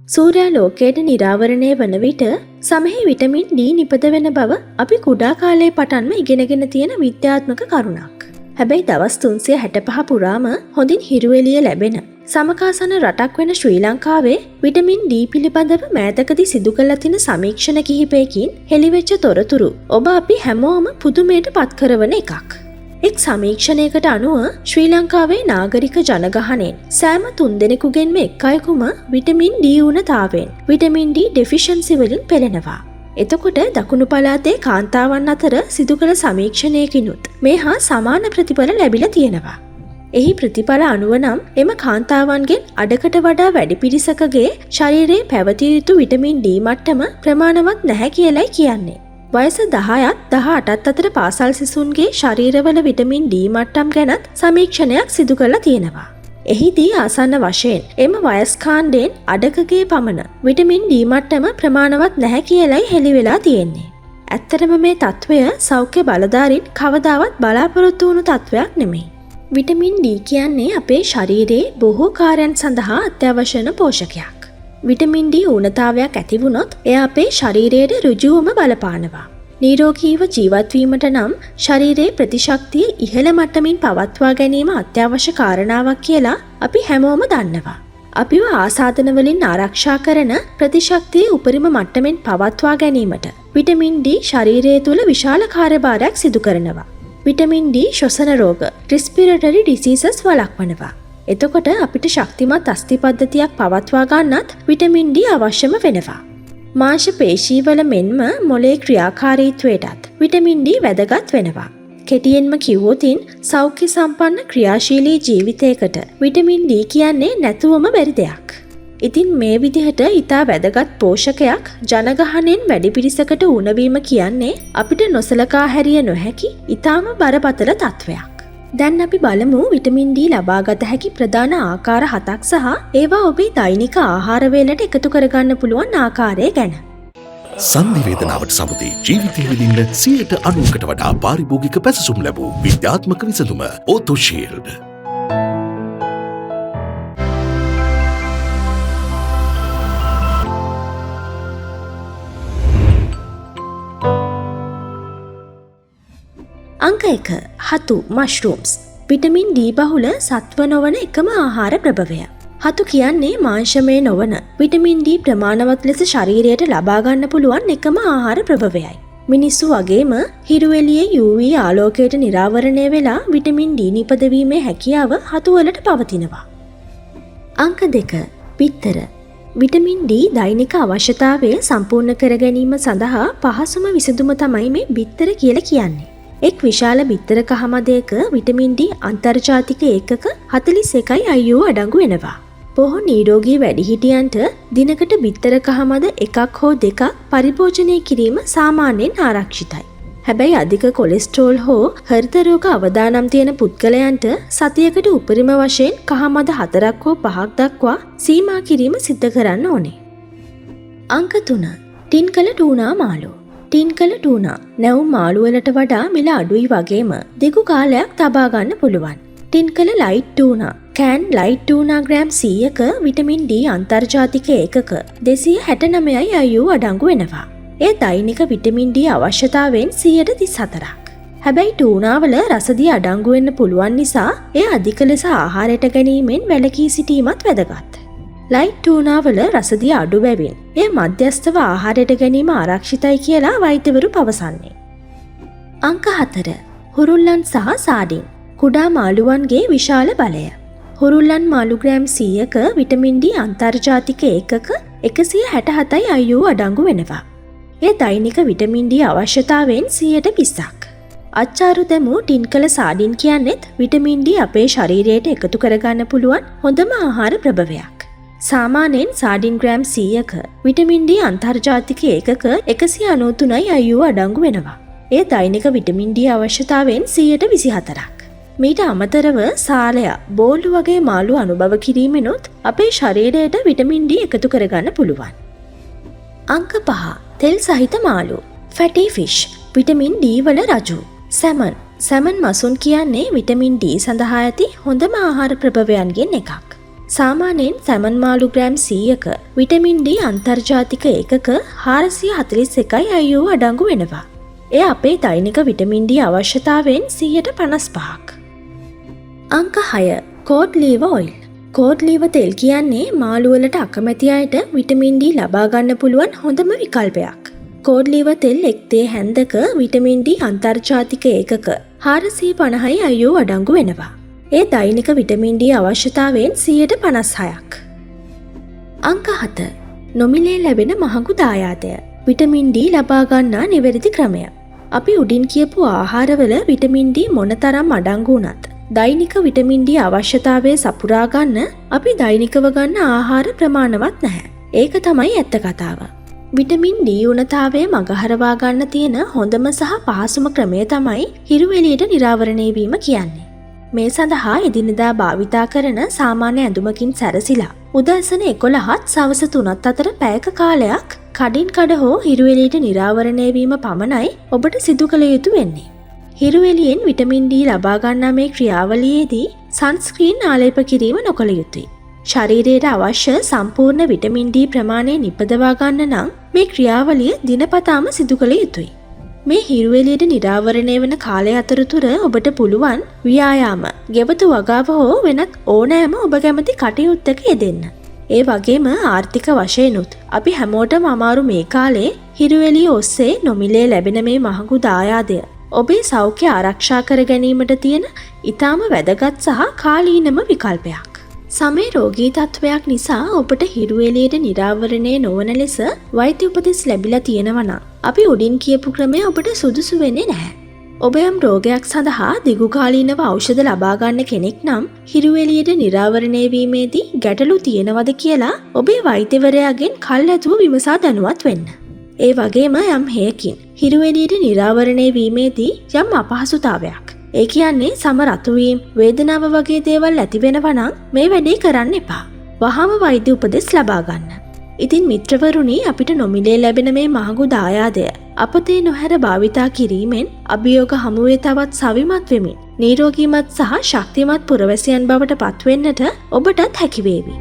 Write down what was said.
සූර්යා ලෝකයට නිරාවරණය වන විට සමහි විටමින් D නිපද වෙන බව අපි කුඩා කාලයේ පටන්ම ඉගෙනගෙන තියෙන විද්‍යාත්මක කරුණක්. හැබැයි දවස් 365 පුරාම හොඳින් හිරු එළිය ලැබෙන සමකාසන රටක් වෙන ශ්‍රී ලංකාවේ විටමින් D පිළිබඳව මෑතකදී සිදු කළ තියෙන සමීක්ෂණ කිහිපයකින් හෙළිවෙච්ච තොරතුරු ඔබ අපි හැමෝම පුදුමයට පත් කරවන එකක්. එක් සමීක්ෂණයකට අනුව ශ්‍රී ලංකාවේ නාගරික ජනගහනයෙන් සෑම 3 දෙනෙකුගෙන්ම එක් අයෙකුම vitamin D ඌනතාවෙන් vitamin D deficiency වලින් පෙළෙනවා. එතකොට දකුණු පළාතේ කාන්තාවන් අතර සිදු කළ සමීක්ෂණයකිනුත් මේ හා සමාන ප්‍රතිඵල ලැබිලා තියෙනවා. එහි ප්‍රතිඵල අනුව නම් එම කාන්තාවන්ගෙන් අඩකට වඩා වැඩි පිරිසකගේ ශරීරයේ පැවතිය යුතු විටමින් D මට්ටම ප්‍රමාණවත් නැහැ කියලයි කියන්නේ. වයස 10ත් 18ත් අතර පාසල් සිසුන්ගේ ශරීරවල විටමින් D මට්ටම් ගැනත් සමීක්ෂණයක් සිදු කරලා තියෙනවා. එහිදී ආසන්න වශයෙන් එම වයස් කාණ්ඩයෙන් අඩකගේ පමණ විටමින් D මට්ටම ප්‍රමාණවත් නැහැ කියලයි හෙළි වෙලා තියෙන්නේ. ඇත්තටම මේ තත්වය සෞඛ්‍ය බලධාරීන් කවදාවත් බලාපොරොත්තු වුණු තත්වයක් නෙමෙයි. විටමින් D කියන්නේ අපේ ශරීරයේ බොහෝ කාර්යයන් සඳහා අත්‍යවශ්‍ය වන පෝෂකයක්. විටමින් D ඌනතාවයක් ඇති වුණොත් එය අපේ ශරීරයට ඍජුවම බලපානවා. නිරෝගීව ජීවත් වීමට නම් ශරීරයේ ප්‍රතිශක්තිය ඉහළ මට්ටමින් පවත්වා ගැනීම අත්‍යවශ්‍ය කාරණාවක් කියලා අපි හැමෝම දන්නවා. අපිව ආසාදන වලින් ආරක්ෂා කරන ප්‍රතිශක්තිය උපරිම මට්ටමින් පවත්වා ගැනීමට විටමින් D ශරීරය තුළ විශාල කාර්යභාරයක් සිදු කරනවා. විටමින් D ශ්වසන රෝග respiratory diseases වළක්වනවා. එතකොට අපිට ශක්තිමත් අස්ථි පද්ධතියක් පවත්වා ගන්නත් විටමින් D අවශ්‍යම වෙනවා. මාංශ පේශීවල මෙන්ම මොළයේ ක්‍රියාකාරීත්වයටත් විටමින් D වැදගත් වෙනවා. කෙටියෙන්ම කිව්වොතින් සෞඛ්‍ය සම්පන්න ක්‍රියාශීලී ජීවිතයකට විටමින් D කියන්නේ නැතුවම බැරි දෙයක්. ඉතින් මේ විදිහට ඊටා වැදගත් පෝෂකයක් ජනගහනයෙන් වැඩි පිරිසකට උණවීම කියන්නේ අපිට නොසලකා හැරිය නොහැකි ඊටාම බරපතල තත්වයක්. දැන් අපි බලමු විටමින් D ලබාගත හැකි ප්‍රධාන ආකාර 7ක් සහ ඒවා ඔබේ දෛනික ආහාර වේලට එකතු කරගන්න පුළුවන් ආකාරය ගැන. සන්ධි වේදනාවට සමුදී ජීවිතය විඳින්න 90%කට වඩා පාරිභෝගික පැසසුම් ලැබූ විද්‍යාත්මක විසඳුම ඕතෝ ෂීල්ඩ්. අංක 1 හතු මෂ්රූම්ස් විටමින් D බහුල සත්ව නොවන එකම ආහාර ප්‍රභවය. හතු කියන්නේ මාංශමය නොවන විටමින් D ප්‍රමාණවත් ලෙස ශරීරයට ලබා ගන්න පුළුවන් එකම ආහාර ප්‍රභවයයි. මිනිස්සු වගේම හිරු එළියේ UV ආලෝකයට නිරාවරණය වෙලා විටමින් D නිපදවීමේ හැකියාව හතු වලට පවතිනවා. අංක 2 බිත්තර විටමින් D දෛනික අවශ්‍යතාවය සම්පූර්ණ කර ගැනීම සඳහා පහසුම විසඳුම තමයි මේ බිත්තර කියලා කියන්නේ. එක් විශාල බිත්තර කහමදයක විටමින් D අන්තර්ජාතික ඒකක 41යි IU අඩංගු වෙනවා. බොහෝ නිරෝගී වැඩිහිටියන්ට දිනකට බිත්තර කහමද එකක් හෝ දෙකක් පරිභෝජනය කිරීම සාමාන්‍යයෙන් ආරක්ෂිතයි. හැබැයි අධික කොලෙස්ටරෝල් හෝ හෘද රෝග අවදානම් තියෙන පුද්ගලයන්ට සතියකට උපරිම වශයෙන් කහමද 4ක් හෝ 5ක් දක්වා සීමා කිරීම සිද්ධ කරන්න ඕනේ. අංක 3 ටින් කළ ටූනා මාළු ටින් කළ ටූනා නැවුම් මාළු වලට වඩා මිල අඩුයි වගේම දිගු කාලයක් තබා ගන්න පුළුවන්. ටින් කළ light tuna can light tuna gram 100ක විටමින් D අන්තර්ජාතික ඒකක 269යි IU අඩංගු වෙනවා. ඒ දෛනික විටමින් D අවශ්‍යතාවයෙන් 134ක්. හැබැයි ටූනාවල රසදිය අඩංගු වෙන්න පුළුවන් නිසා එය අධික ලෙස ආහාරයට ගැනීමෙන් වැළකී සිටීමත් වැදගත්. ලයිට් ටූනාවල රසදිය අඩු බැවින් එය මධ්‍යස්ථව ආහාරයට ගැනීම ආරක්ෂිතයි කියලා වෛද්‍යවරු පවසන්නේ. අංක 4 හුරුල්ලන් සහ සාඩින් කුඩා මාළුවන්ගේ විශාල බලය. හුරුල්ලන් මාළු ග්‍රෑම් 100ක විටමින් D අන්තර්ජාතික ඒකක 167යි IU අඩංගු වෙනවා. ඒ දෛනික විටමින් D අවශ්‍යතාවයෙන් 120ක්. අච්චාරු දැමූ ටින් කළ සාඩින් කියන්නේත් විටමින් D අපේ ශරීරයට එකතු කරගන්න පුළුවන් හොඳම ආහාර ප්‍රභවයක්. සාමාන්‍යයෙන් සාඩින් ග්‍රෑම් 100ක විටමින් D අන්තර්ජාතික ඒකක 193යි IU අඩංගු වෙනවා. ඒ දෛනික විටමින් D අවශ්‍යතාවයෙන් 124ක්. මීට අමතරව සාලයා බෝල්ලු වගේ මාළු අනුභව කිරීමෙනුත් අපේ ශරීරයට විටමින් D එකතු කරගන්න පුළුවන්. අංක 5 තෙල් සහිත මාළු ෆැටි ෆිෂ් විටමින් D වල රජු. සැමන් මසුන් කියන්නේ විටමින් D සඳහා ඇති හොඳම ආහාර ප්‍රභවයන්ගෙන් එකක්. සාමාන්‍යයෙන් සැමන් මාළු ග්‍රෑම් 100ක විටමින් D අන්තර්ජාතික ඒකක 441යි IU අඩංගු වෙනවා. එය අපේ දෛනික විටමින් D අවශ්‍යතාවයෙන් 55%ක්. අංක 6 code lever oil. Code lever තෙල් කියන්නේ මාළු වලට අකමැති අයට විටමින් D ලබා ගන්න පුළුවන් හොඳම විකල්පයක්. කෝඩ් ලීවර් තෙල් එක්තේ හැන්දක විටමින් D අන්තර්ජාතික ඒකක 450යි IU අඩංගු වෙනවා. ඒ දෛනික විටමින් D අවශ්‍යතාවයෙන් 56%ක්. අංක 7 නොමිලේ ලැබෙන මහඟු දායාදය. විටමින් D ලබා ගන්නා නිවැරදි ක්‍රමය. අපි උඩින් කියපු ආහාරවල විටමින් D මොනතරම් අඩංගු වුණත් දෛනික විටමින් D අවශ්‍යතාවය සපුරා ගන්න අපි දෛනිකව ගන්න ආහාර ප්‍රමාණවත් නැහැ. ඒක තමයි ඇත්ත කතාව. විටමින් D උණතාවය මගහරවා ගන්න තියෙන හොඳම සහ පහසුම ක්‍රමය තමයි හිරු එළියට නිරාවරණය වීම කියන්නේ. මේ සඳහා එදිනෙදා භාවිතා කරන සාමාන්‍ය ඇඳුමකින් සැරසිලා උදෑසන 11ත් සවස 3ත් අතර පැයක කාලයක් කඩින් කඩ හෝ හිරු එළියට නිරාවරණය වීම පමණයි ඔබට සිදු කළ යුතු වෙන්නේ. හිරු එළියෙන් විටමින් D ලබා ගන්නා මේ ක්‍රියාවලියේදී සන්ස්ක්‍රීන් ආලේප කිරීම නොකළ යුතුයි. ශරීරයට අවශ්‍ය සම්පූර්ණ විටමින් D ප්‍රමාණය නිපදවා ගන්න නම් මේ ක්‍රියාවලිය දිනපතාම සිදු කළ යුතුයි. මේ හිරු එළියට නිරාවරණය වන කාලය අතරතුර ඔබට පුළුවන් ව්‍යායාම, ගෙවතු වගාව හෝ වෙනත් ඕනෑම ඔබ කැමති කටයුත්තක යෙදෙන්න. ඒ වගේම ආර්ථික වශයෙන්ුත් අපි හැමෝටම අමාරු මේ කාලේ හිරු එළිය ඔස්සේ නොමිලේ ලැබෙන මේ මහඟු දායාදය ඔබේ සෞඛ්‍ය ආරක්ෂා කර ගැනීමට තියෙන ඊටාම වැදගත් සහ කාලීනම විකල්පයක්. සමේ රෝගී තත්වයක් නිසා ඔබට හිරු එළියට නිරාවරණය නොවන ලෙස වෛද්‍ය උපදෙස් ලැබිලා තියෙනවා නම් අපි උඩින් කියපු ක්‍රමය ඔබට සුදුසු වෙන්නේ නැහැ. ඔබ යම් රෝගයක් සඳහා දිගුකාලීනව ඖෂධ ලබා ගන්න කෙනෙක් නම් හිරු එළියට නිරාවරණය වීමේදී ගැටලු තියෙනවද කියලා ඔබේ වෛද්‍යවරයාගෙන් කල්ැතුව විමසා දැනුවත් වෙන්න. ඒ වගේම යම් හේකින් හිරු එළියට නිරාවරණය වීමේදී යම් අපහසුතාවයක්, ඒ කියන්නේ සම රතු වීම, වේදනාව වගේ දේවල් ඇති වෙනවා නම් මේ වැඩේ කරන්න එපා. වහාම වෛද්‍ය උපදෙස් ලබා ගන්න. ඉතින් මිත්‍රවරුනි, අපිට නොමිලේ ලැබෙන මේ මහඟු දායාදය අපතේ නොහැර භාවිතා කිරීමෙන් අභියෝග හමුවේ තවත් සවිමත් වෙමින් නිරෝගීමත් සහ ශක්තිමත් පුරවැසියන් බවට පත්වෙන්නට ඔබටත් හැකි වේවි.